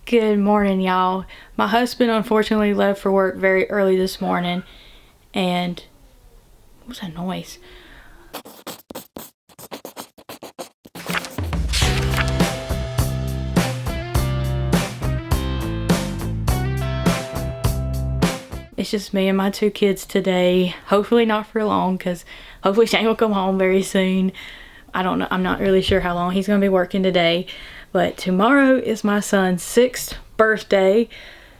Good morning, y'all. My husband unfortunately left for work very early this morning, and what was that noise? It's just me and my two kids today. Hopefully not for long, because hopefully Shane will come home very soon. I don't know. I'm not really sure how long he's going to be working today. But tomorrow is my son's 6th birthday.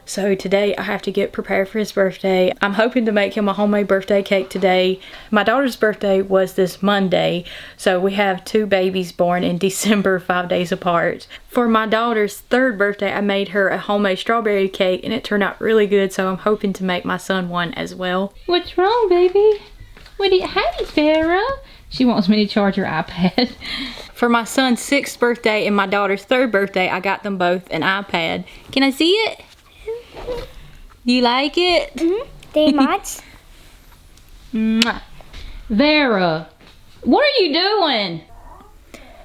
So today I have to get prepared for his birthday. I'm hoping to make him a homemade birthday cake today. My daughter's birthday was this Monday. So we have two babies born in December, 5 days apart. For my daughter's 3rd birthday, I made her a homemade strawberry cake and it turned out really good. So I'm hoping to make my son one as well. What's wrong, baby? Hey, Farrah. She wants me to charge her iPad. For my son's 6th birthday and my daughter's 3rd birthday, I got them both an iPad. Can I see it? You like it? They much? Vera, what are you doing?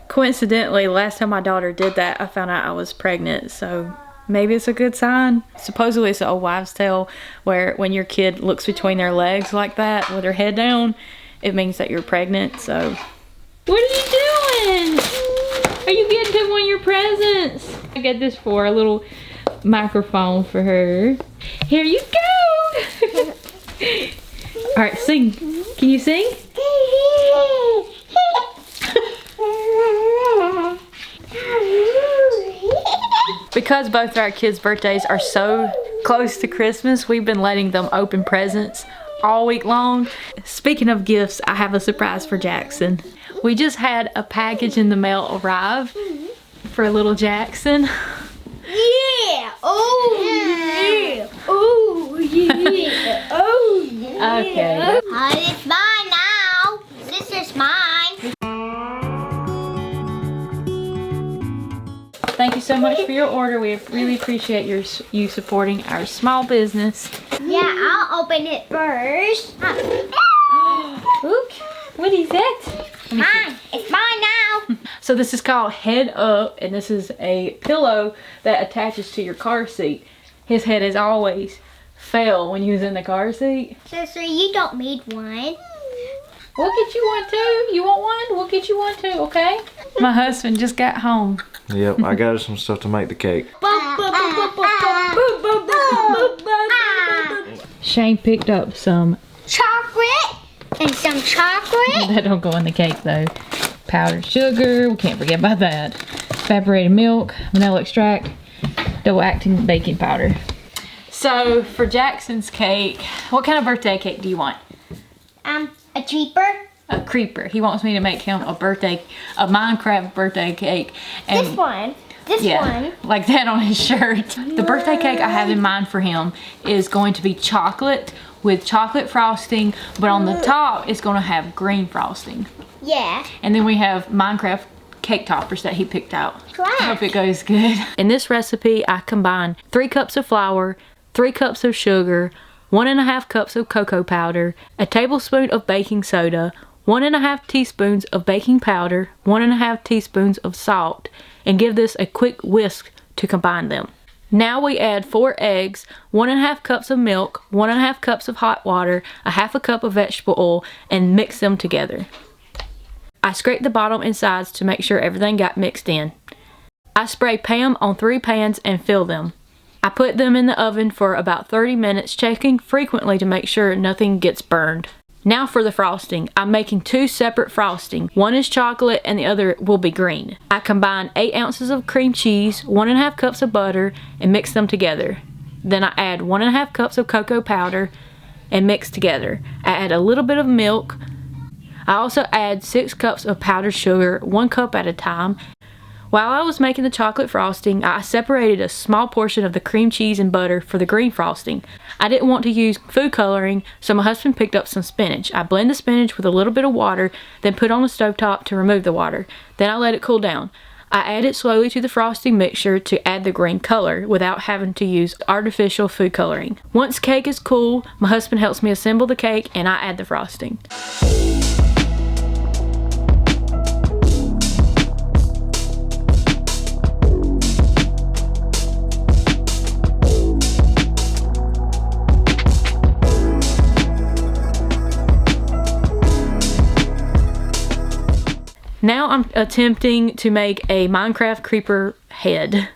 Coincidentally, last time my daughter did that, I found out I was pregnant, so maybe it's a good sign. Supposedly it's an old wives' tale where when your kid looks between their legs like that with their head down, it means that you're pregnant. So what are you doing? Are you getting to one of your presents? I got this for a little microphone for her. Here you go. All right, sing. Can you sing? Because both of our kids' birthdays are so close to Christmas, we've been letting them open presents all week long. Speaking of gifts, I have a surprise for Jackson. We just had a package in the mail arrive for little Jackson. Yeah! Oh yeah! Oh yeah! Oh yeah! Okay. It's mine now. Sister's mine. Thank you so much for your order. We really appreciate you supporting our small business. Yeah, I'll open it first. Look, what is that? Mine. It's mine now. So this is called Head Up, and this is a pillow that attaches to your car seat. His head has always fell when he was in the car seat. Sister, you don't need one. We'll get you one too. You want one? We'll get you one too, okay? My husband just got home. Yep, I got her some stuff to make the cake. Shane picked up some Chocolate and some chocolate. That don't go in the cake though. Powdered sugar, we can't forget about that. Evaporated milk, vanilla extract, double acting baking powder. So for Jackson's cake, what kind of birthday cake do you want? A cheaper. A creeper. He wants me to make him a Minecraft birthday cake. And This one. This one. Like that on his shirt. The birthday cake I have in mind for him is going to be chocolate with chocolate frosting, but on the top it's going to have green frosting. Yeah. And then we have Minecraft cake toppers that he picked out. Class. I hope it goes good. In this recipe, I combine 3 cups of flour, 3 cups of sugar, 1.5 cups of cocoa powder, a tablespoon of baking soda, 1.5 teaspoons of baking powder, 1.5 teaspoons of salt, and give this a quick whisk to combine them. Now we add 4 eggs, 1.5 cups of milk, 1.5 cups of hot water, a 1/2 cup of vegetable oil, and mix them together. I scrape the bottom and sides to make sure everything got mixed in. I spray Pam on 3 pans and fill them. I put them in the oven for about 30 minutes, checking frequently to make sure nothing gets burned. Now for the frosting. I'm making 2 separate frosting. One is chocolate and the other will be green. I combine 8 ounces of cream cheese, 1.5 cups of butter, and mix them together. Then I add 1.5 cups of cocoa powder and mix together. I add a little bit of milk. I also add 6 cups of powdered sugar, 1 cup at a time. While I was making the chocolate frosting, I separated a small portion of the cream cheese and butter for the green frosting. I didn't want to use food coloring, so my husband picked up some spinach. I blend the spinach with a little bit of water, then put on the stovetop to remove the water. Then I let it cool down. I add it slowly to the frosting mixture to add the green color without having to use artificial food coloring. Once cake is cool, my husband helps me assemble the cake and I add the frosting. Now I'm attempting to make a Minecraft creeper head.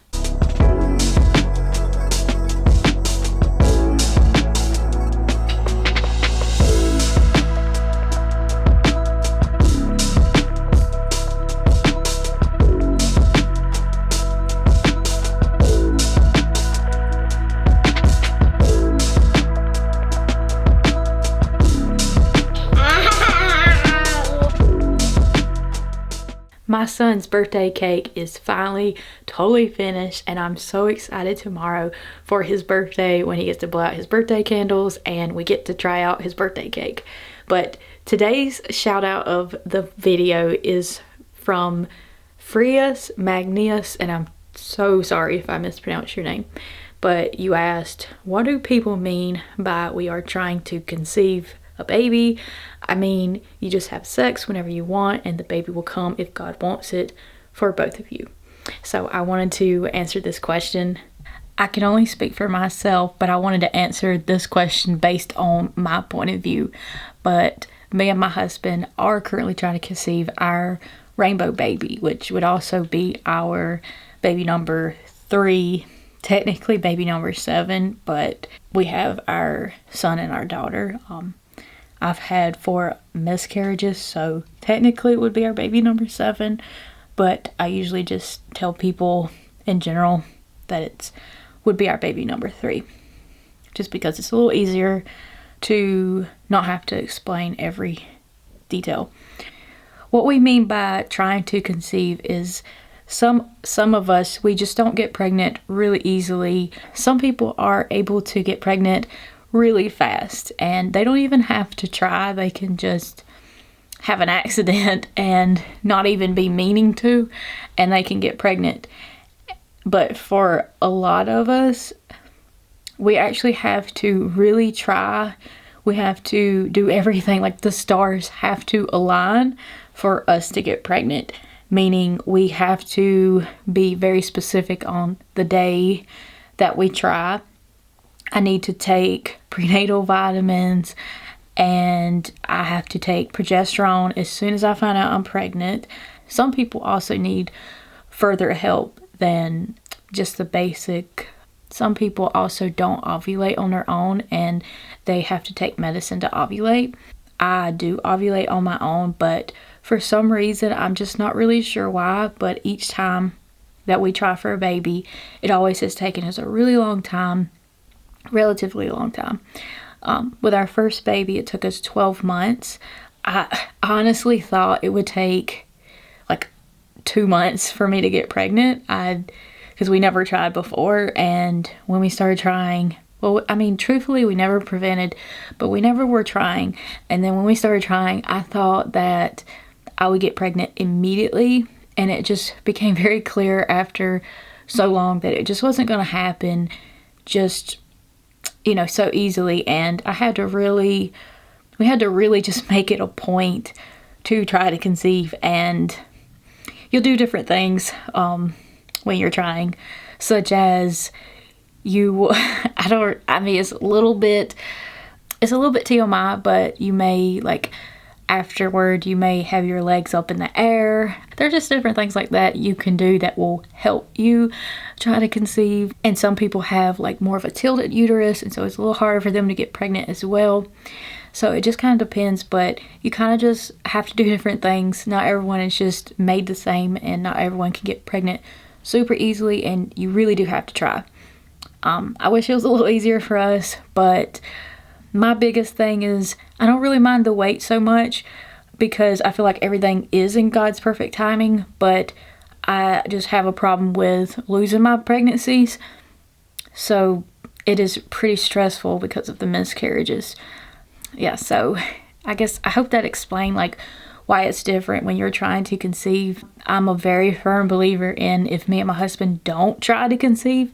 My son's birthday cake is finally totally finished, and I'm so excited tomorrow for his birthday when he gets to blow out his birthday candles and we get to try out his birthday cake. But today's shout out of the video is from Frias Magnius, and I'm so sorry if I mispronounced your name, but you asked, what do people mean by we are trying to conceive a baby? I mean, you just have sex whenever you want and the baby will come if God wants it for both of you. So I wanted to answer this question. I can only speak for myself, but I wanted to answer this question based on my point of view. But me and my husband are currently trying to conceive our rainbow baby, which would also be our baby number 3, technically baby number 7, but we have our son and our daughter. I've had 4 miscarriages, so technically it would be our baby number 7, but I usually just tell people in general that it would be our baby number 3, just because it's a little easier to not have to explain every detail. What we mean by trying to conceive is some of us, we just don't get pregnant really easily. Some people are able to get pregnant really fast and they don't even have to try. They can just have an accident and not even be meaning to, and they can get pregnant. But for a lot of us, we actually have to really try. We have to do everything, like the stars have to align for us to get pregnant, meaning we have to be very specific on the day that we try. I need to take prenatal vitamins and I have to take progesterone as soon as I find out I'm pregnant. Some people also need further help than just the basic. Some people also don't ovulate on their own and they have to take medicine to ovulate. I do ovulate on my own, but for some reason, I'm just not really sure why, but each time that we try for a baby, it always has taken us a really long time. Relatively long time. With our first baby, it took us 12 months. I honestly thought it would take like 2 months for me to get pregnant. Because we never tried before, and when we started trying, well, I mean, truthfully, we never prevented, but we never were trying. And then when we started trying, I thought that I would get pregnant immediately, and it just became very clear after so long that it just wasn't going to happen just, you know, so easily. And we had to really just make it a point to try to conceive. And you'll do different things when you're trying, such as it's a little bit TMI, but you may, like, afterward, you may have your legs up in the air. There's just different things like that you can do that will help you try to conceive. And some people have like more of a tilted uterus, and so it's a little harder for them to get pregnant as well. So it just kind of depends, but you kind of just have to do different things. Not everyone is just made the same, and not everyone can get pregnant super easily, and you really do have to try. I wish it was a little easier for us, but my biggest thing is I don't really mind the wait so much because I feel like everything is in God's perfect timing, but I just have a problem with losing my pregnancies. So it is pretty stressful because of the miscarriages. Yeah, so I hope that explained like why it's different when you're trying to conceive. I'm a very firm believer in if me and my husband don't try to conceive,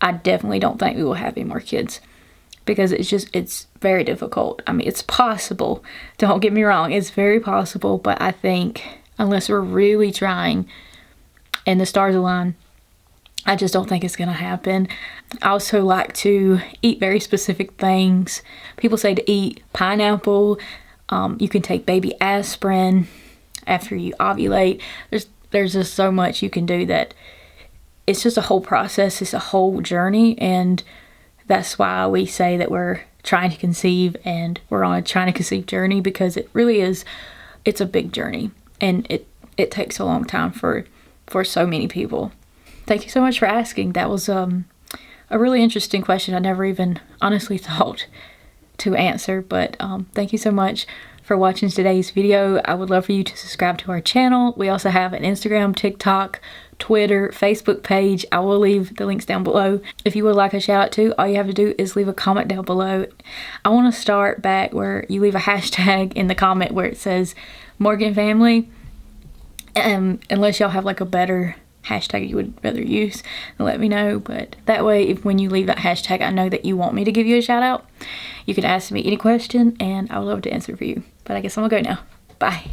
I definitely don't think we will have any more kids. Because it's very difficult. I mean, it's possible. Don't get me wrong. It's very possible. But I think unless we're really trying and the stars align, I just don't think it's going to happen. I also like to eat very specific things. People say to eat pineapple. You can take baby aspirin. after you ovulate. There's just so much you can do that it's just a whole process. It's a whole journey, and that's why we say that we're trying to conceive and we're on a trying to conceive journey, because it really is, it's a big journey, and it takes a long time for so many people. Thank you so much for asking. That was a really interesting question. I never even honestly thought to answer, but thank you so much for watching today's video. I would love for you to subscribe to our channel. We also have an Instagram, TikTok, Twitter, Facebook page. I will leave the links down below. If you would like a shout out to, all you have to do is leave a comment down below. I want to start back where you leave a hashtag in the comment where it says Morgan Family, unless y'all have like a better hashtag you would rather use, and let me know. But that way, if when you leave that hashtag, I know that you want me to give you a shout out. You can ask me any question and I would love to answer for you. But I guess I'm gonna go now. Bye.